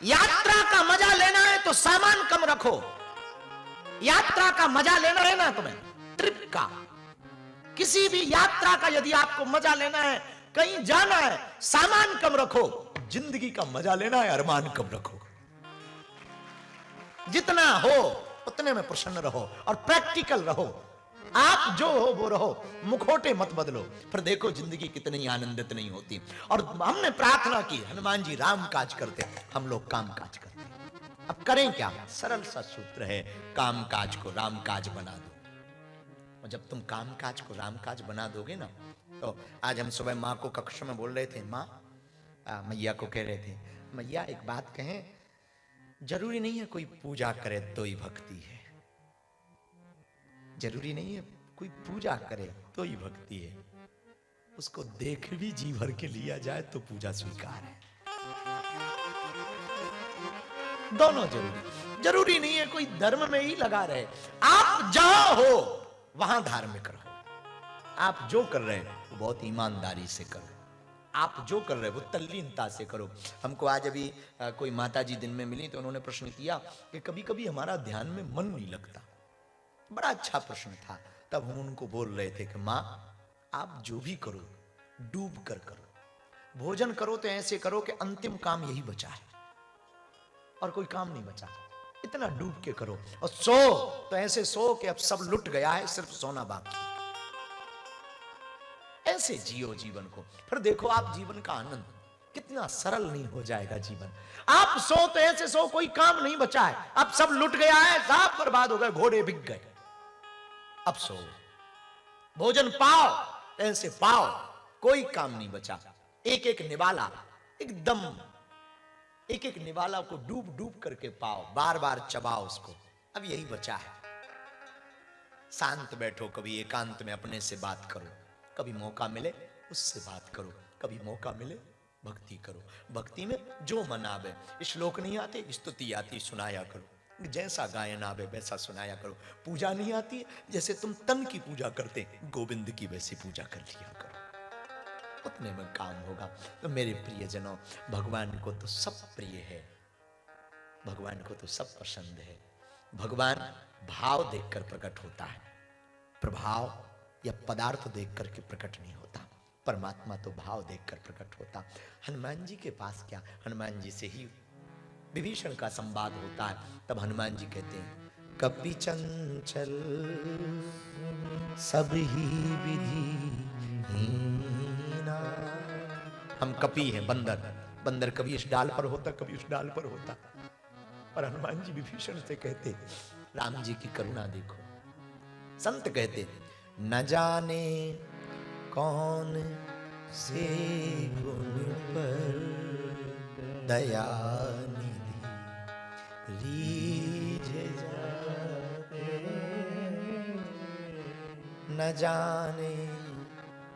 यात्रा का मजा लेना है तो सामान कम रखो। यात्रा का मजा लेना है ना तुम्हें, ट्रिप का, किसी भी यात्रा का यदि आपको मजा लेना है, कहीं जाना है, सामान कम रखो। जिंदगी का मजा लेना है, अरमान कम रखो। जितना हो उतने में प्रसन्न रहो और प्रैक्टिकल रहो। आप जो हो वो रहो, मुखोटे मत बदलो। फिर देखो जिंदगी कितनी आनंदित नहीं होती। और हमने प्रार्थना की, हनुमान जी राम काज करते, हम लोग काम काज करते। अब करें क्या? सरल सा सूत्र है, काम काज को राम काज बना दो। और जब तुम काम काज को राम काज बना दोगे ना, तो आज हम सुबह माँ को कक्ष में बोल रहे थे, माँ मैया को कह रहे थे, मैया एक बात कहें, जरूरी नहीं है कोई पूजा करे तो ही भक्ति है। जरूरी नहीं है कोई पूजा करे तो ही भक्ति है। उसको देख भी जी भर के लिया जाए तो पूजा स्वीकार है। दोनों जरूरी नहीं है कोई धर्म में ही लगा रहे। आप जहां हो वहां धार्मिक रहो। आप जो कर रहे हैं वो बहुत ईमानदारी से करो। आप जो कर रहे हो वो तल्लीनता से करो। हमको आज अभी कोई माता जी दिन में मिली तो उन्होंने प्रश्न किया कि कभी कभी हमारा ध्यान में मन नहीं लगता। बड़ा अच्छा प्रश्न था। तब हम उनको बोल रहे थे कि माँ, आप जो भी करो डूब कर करो। भोजन करो तो ऐसे करो कि अंतिम काम यही बचा है और कोई काम नहीं बचा। इतना डूब के करो। और सो तो ऐसे सो कि अब सब लुट गया है, सिर्फ सोना बाकी। ऐसे जियो जीवन को, फिर देखो आप जीवन का आनंद कितना सरल नहीं हो जाएगा जीवन। आप सो तो ऐसे सो कोई काम नहीं बचा है, अब सब लुट गया है, सब बर्बाद हो गए, घोड़े बिक गए। अब सो, भोजन पाओ ऐसे पाओ, कोई काम नहीं बचा। एक एक निवाला एकदम, एक एक निवाला को डूब डूब करके पाओ, बार बार चबाओ उसको। अब यही बचा है। शांत बैठो, कभी एकांत में अपने से बात करो, कभी मौका मिले उससे बात करो, कभी मौका मिले भक्ति करो। भक्ति में जो मन आवे, श्लोक नहीं आते स्तुति आती सुनाया करो, जैसा गायन आवे वैसा सुनाया करो। पूजा नहीं आती, जैसे तुम तन की पूजा करते गोविंद की वैसी पूजा कर लिया करो, उतने में काम होगा। तो मेरे प्रियजनों, भगवान को तो सब प्रिय है, भगवान को तो सब पसंद है। भगवान भाव देखकर प्रकट होता है, प्रभाव या पदार्थ देख करके प्रकट नहीं होता। परमात्मा तो भाव देखकर प्रकट होता। हनुमान जी के पास क्या, हनुमान जी से ही विभीषण का संवाद होता है। तब हनुमान जी कहते हैं, कपि चंचल सब ही विधि हीना। हम कपि हैं, बंदर। बंदर कभी इस डाल पर होता, कभी उस डाल पर होता। और हनुमान जी विभीषण से कहते, राम जी की करुणा देखो। संत कहते, न जाने कौन से गुण पर दया निधि रीझ जाते। न जाने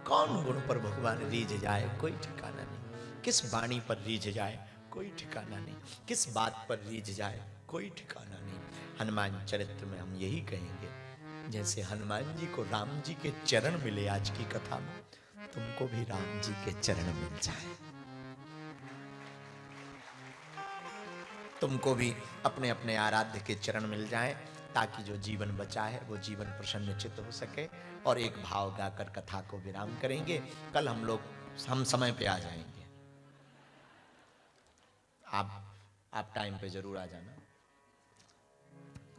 कौन गुण पर भगवान रीझ जाए, कोई ठिकाना नहीं। किस वाणी पर रीझ जाए, कोई ठिकाना नहीं। किस बात पर रीझ जाए, कोई ठिकाना नहीं। हनुमान चरित्र में हम यही कहेंगे, जैसे हनुमान जी को राम जी के चरण मिले आज की कथा में, तुमको भी राम जी के चरण मिल जाए। तुमको भी अपने अपने आराध्य के चरण मिल जाए, ताकि जो जीवन बचा है वो जीवन प्रसन्नचित्त हो सके। और एक भाव गाकर कथा को विराम करेंगे। कल हम समय पे आ जाएंगे। आप टाइम पे जरूर आ जाना।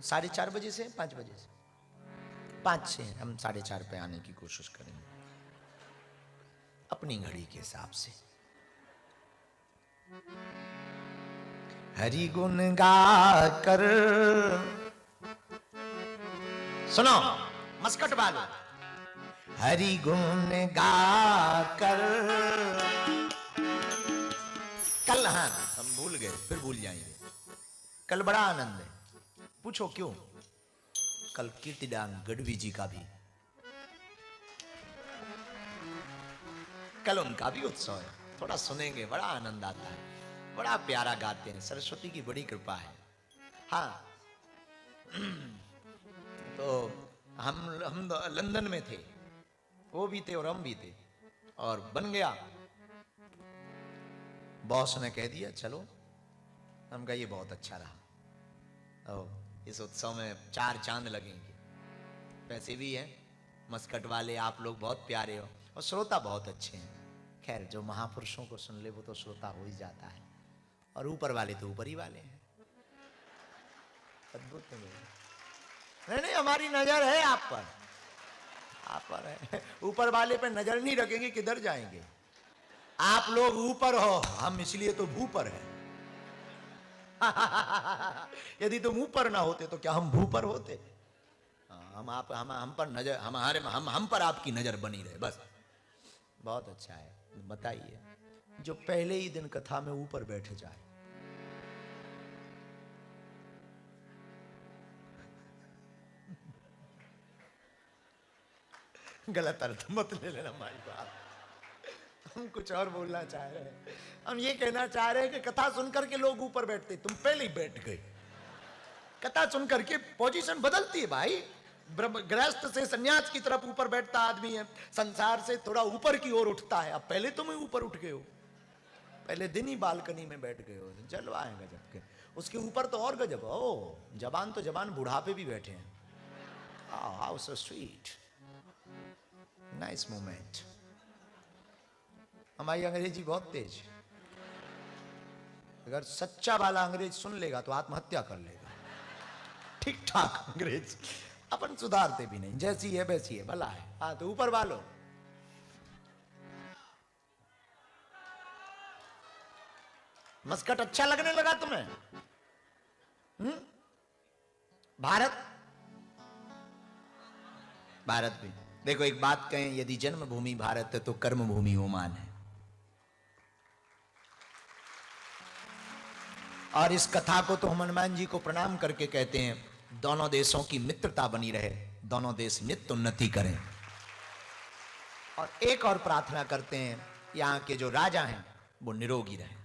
4:30 बजे से 5 बजे से 5 से हम 4:30 पे आने की कोशिश करेंगे, अपनी घड़ी के हिसाब से। हरि गुण गाकर सुनो मस्कट वालों, हरि गुण गाकर। कल, हाँ हम भूल गए, फिर भूल जाएंगे। कल बड़ा आनंद है, पूछो क्यों? कल कीर्तिदान गढ़वी जी का भी, कल उनका भी उत्सव है। थोड़ा सुनेंगे, बड़ा आनंद आता है, बड़ा प्यारा गाते हैं। सरस्वती की बड़ी कृपा है। हाँ तो हम लंदन में थे, वो भी थे और हम भी थे, और बन गया, बॉस ने कह दिया चलो हम कहा ये बहुत अच्छा रहा। इस उत्सव में 4 चांद लगेंगे। पैसे भी हैं, मस्कट वाले आप लोग बहुत प्यारे हो और श्रोता बहुत अच्छे हैं। खैर जो महापुरुषों को सुन ले वो तो श्रोता हो ही जाता है, और ऊपर वाले तो ऊपर ही वाले हैं। अद्भुत है। नहीं, हमारी नजर है आप पर, आप पर है। ऊपर वाले पे नजर नहीं रखेंगे किधर जाएंगे। आप लोग ऊपर हो, हम इसलिए तो भूपर है। यदि तुम ऊपर ना होते तो क्या हम भूपर होते? हम पर नजर, हम पर आपकी नजर बनी रहे बस। बहुत अच्छा है। बताइए, जो पहले ही दिन कथा में ऊपर बैठ जाए, गलत अर्थ मत ले लेना हमारी बात। हम कुछ और बोलना चाह रहे हैं। हम ये कहना चाह रहे हैं कि कथा सुनकर के लोग ऊपर बैठते, तुम पहले ही बैठ गए। कथा सुनकर के पोजीशन बदलती है भाई। गृहस्थ से सन्यास की तरफ ऊपर बैठता आदमी है, संसार से थोड़ा ऊपर की ओर उठता है। अब पहले तुम ही ऊपर उठ गए हो, पहले दिन ही बालकनी में बैठ गए हो। जलवा है गजब के। उसके ऊपर तो और गजब। ओ जवान तो जवान बुढ़ापे भी बैठे हैं। How so sweet, nice moment. हमारी अंग्रेजी बहुत तेज। अगर सच्चा वाला अंग्रेज सुन लेगा तो आत्महत्या कर लेगा। ठीक ठाक अंग्रेज, अपन सुधारते भी नहीं, जैसी है वैसी है, भला है। हाँ तो ऊपर वालों, मस्कट अच्छा लगने लगा तुम्हें? भारत भी देखो, एक बात कहें, यदि जन्मभूमि भारत है तो कर्मभूमि ओमान है। और इस कथा को तो हम हनुमान जी को प्रणाम करके कहते हैं, दोनों देशों की मित्रता बनी रहे, दोनों देश नित्य उन्नति करें। और एक और प्रार्थना करते हैं, यहाँ के जो राजा हैं वो निरोगी रहें,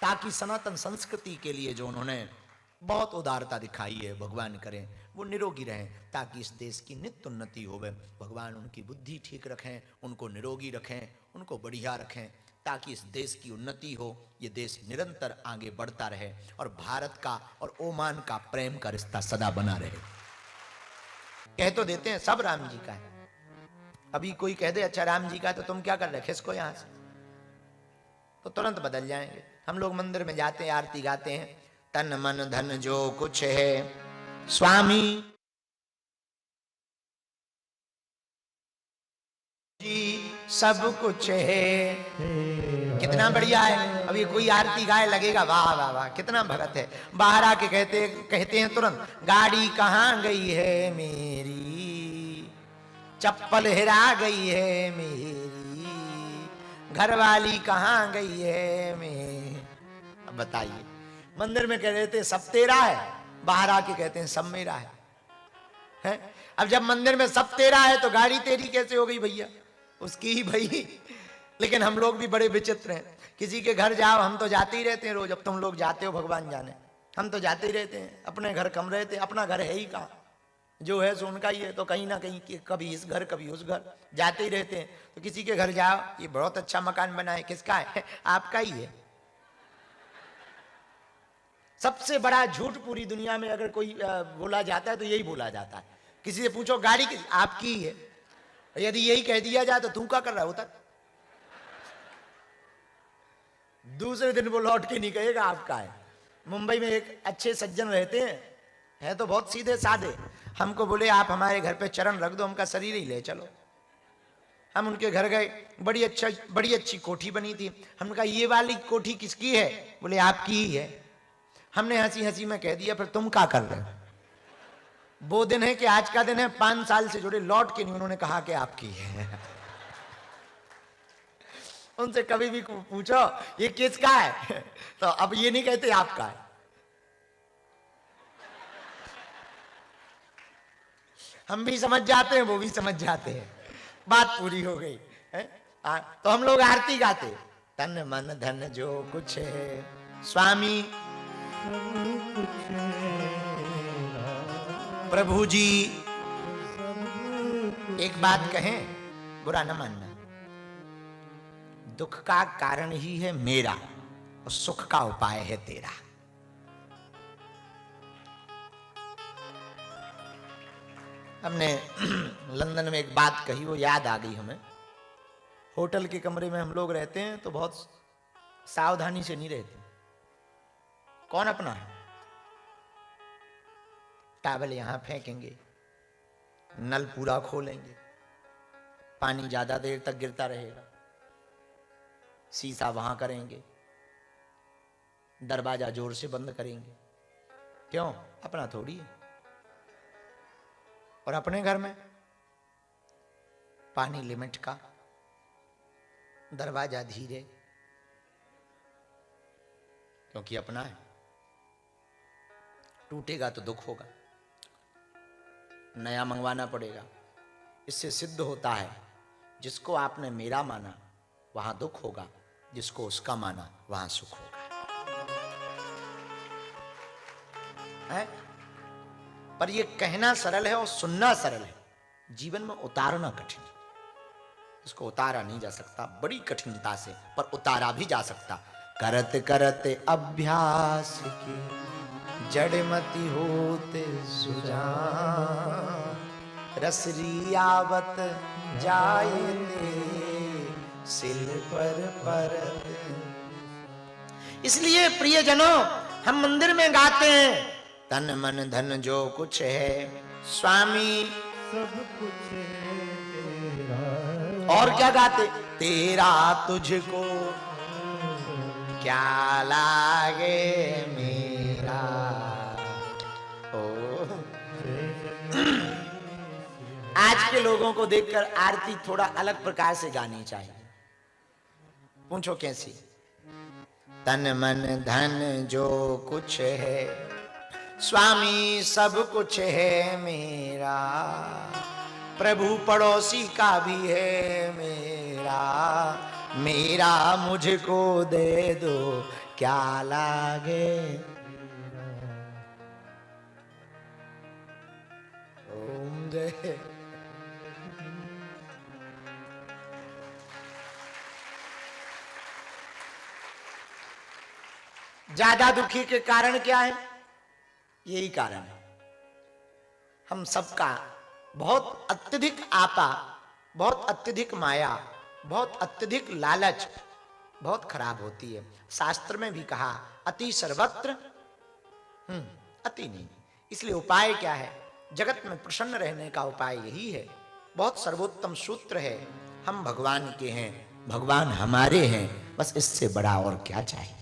ताकि सनातन संस्कृति के लिए जो उन्होंने बहुत उदारता दिखाई है, भगवान करें वो निरोगी रहें, ताकि इस देश की नित्य उन्नति होवे। भगवान उनकी बुद्धि ठीक रखें, उनको निरोगी रखें, उनको बढ़िया रखें, ताकि इस देश की उन्नति हो, ये देश निरंतर आगे बढ़ता रहे और भारत का और ओमान का प्रेम का रिश्ता सदा बना रहे। कह तो देते हैं सब राम जी का है। अभी कोई कह दे अच्छा राम जी का, तो तुम क्या कर रहे, खिसको यहां से, तो तुरंत बदल जाएंगे। हम लोग मंदिर में जाते हैं, आरती गाते हैं, तन मन धन जो कुछ है स्वामी जी सब कुछ है। कितना बढ़िया है। अभी कोई आरती गाए लगेगा वाह वाह वाह कितना भगत है। बाहर आके कहते हैं तुरंत, गाड़ी कहाँ गई है मेरी, चप्पल हिरा गई है मेरी, घरवाली कहाँ गई है मेरी। अब बताइए, मंदिर में कह देते सब तेरा है, बाहर आके कहते हैं सब मेरा है? अब जब मंदिर में सब तेरा है तो गाड़ी तेरी कैसे हो गई भैया? उसकी ही भाई। लेकिन हम लोग भी बड़े विचित्र हैं। किसी के घर जाओ, हम तो जाते ही रहते हैं रोज। अब तुम लोग जाते हो भगवान जाने, हम तो जाते ही रहते हैं। अपने घर कम रहते, अपना घर है ही कहाँ, जो है सो उनका ही है। तो कहीं ना कहीं कभी इस घर कभी उस घर जाते ही रहते हैं। तो किसी के घर जाओ, ये बहुत अच्छा मकान बना है, किसका है? आपका ही है। सबसे बड़ा झूठ पूरी दुनिया में अगर कोई बोला जाता है तो यही बोला जाता है। किसी से पूछो गाड़ी किसी, आपकी ही है। यदि यही कह दिया जाए तो तू क्या कर रहा होता, दूसरे दिन वो लौट के नहीं कहेगा आपका है। मुंबई में एक अच्छे सज्जन रहते हैं तो बहुत सीधे साधे। हमको बोले आप हमारे घर पे चरण रख दो, हमका शरीर ही ले चलो। हम उनके घर गए, बड़ी अच्छी कोठी बनी थी। हमने कहा ये वाली कोठी किसकी है? बोले आपकी ही है। हमने हंसी हंसी में कह दिया फिर तुम क्या कर रहे हो? वो दिन है कि आज का दिन है, 5 साल से जुड़े, लौट के नहीं उन्होंने कहा कि आपकी है। उनसे कभी भी पूछो ये किसका है, तो अब ये नहीं कहते आपका है। हम भी समझ जाते हैं, वो भी समझ जाते हैं, बात पूरी हो गई है? तो हम लोग आरती गाते, तन मन धन जो कुछ है स्वामी प्रभु जी। एक बात कहें, बुरा न मानना, दुख का कारण ही है मेरा, और सुख का उपाय है तेरा। हमने लंदन में एक बात कही, वो याद आ गई हमें। होटल के कमरे में हम लोग रहते हैं तो बहुत सावधानी से नहीं रहते। कौन अपना है? टॉवल यहां फेंकेंगे, नल पूरा खोलेंगे, पानी ज्यादा देर तक गिरता रहेगा, शीशा वहां करेंगे, दरवाजा जोर से बंद करेंगे। क्यों? अपना थोड़ी है। और अपने घर में पानी लिमिट का, दरवाजा धीरे, क्योंकि अपना है। टूटेगा तो दुख होगा, नया मंगवाना पड़ेगा। इससे सिद्ध होता है जिसको आपने मेरा माना वहां दुख होगा, जिसको उसका माना वहां सुख होगा। है? पर ये कहना सरल है और सुनना सरल है, जीवन में उतारना कठिन है। इसको उतारा नहीं जा सकता बड़ी कठिनता से, पर उतारा भी जा सकता। करत करत अभ्यास के जड़मति होते सुजान, रसरी आवत जायते सिल पर परत। इसलिए प्रियजनों, हम मंदिर में गाते हैं, तन मन धन जो कुछ है स्वामी सब कुछ है तेरा। और क्या गाते? तेरा तुझको क्या लागे मेरा। ओ आज के लोगों को देखकर आरती थोड़ा अलग प्रकार से गानी चाहिए। पूछो कैसी? तन मन धन जो कुछ है स्वामी सब कुछ है मेरा, प्रभु पड़ोसी का भी है मेरा, मेरा मुझको दे दो क्या लागे। ओम जय। ज्यादा दुखी के कारण क्या है? यही कारण है, हम सबका बहुत अत्यधिक आपा, बहुत अत्यधिक माया, बहुत अत्यधिक लालच बहुत खराब होती है। शास्त्र में भी कहा अति सर्वत्र अति नहीं। इसलिए उपाय क्या है? जगत में प्रसन्न रहने का उपाय यही है। बहुत सर्वोत्तम सूत्र है, हम भगवान के हैं, भगवान हमारे हैं, बस इससे बड़ा और क्या चाहिए।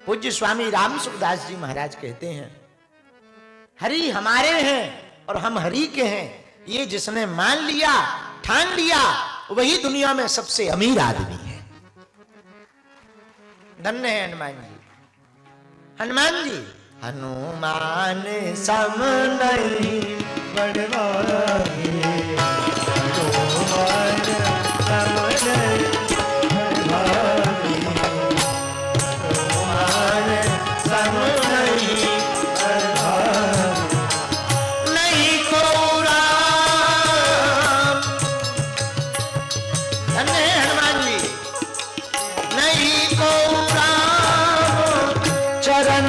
पूज्य स्वामी राम सुखदास जी महाराज कहते हैं, हरि हमारे हैं और हम हरि के हैं। ये जिसने मान लिया, ठान लिया, वही दुनिया में सबसे अमीर आदमी है। धन्य है हनुमान जी। हनुमान जी, हनुमान सम नहीं बड़वागे, हनुमान सम नहीं चरण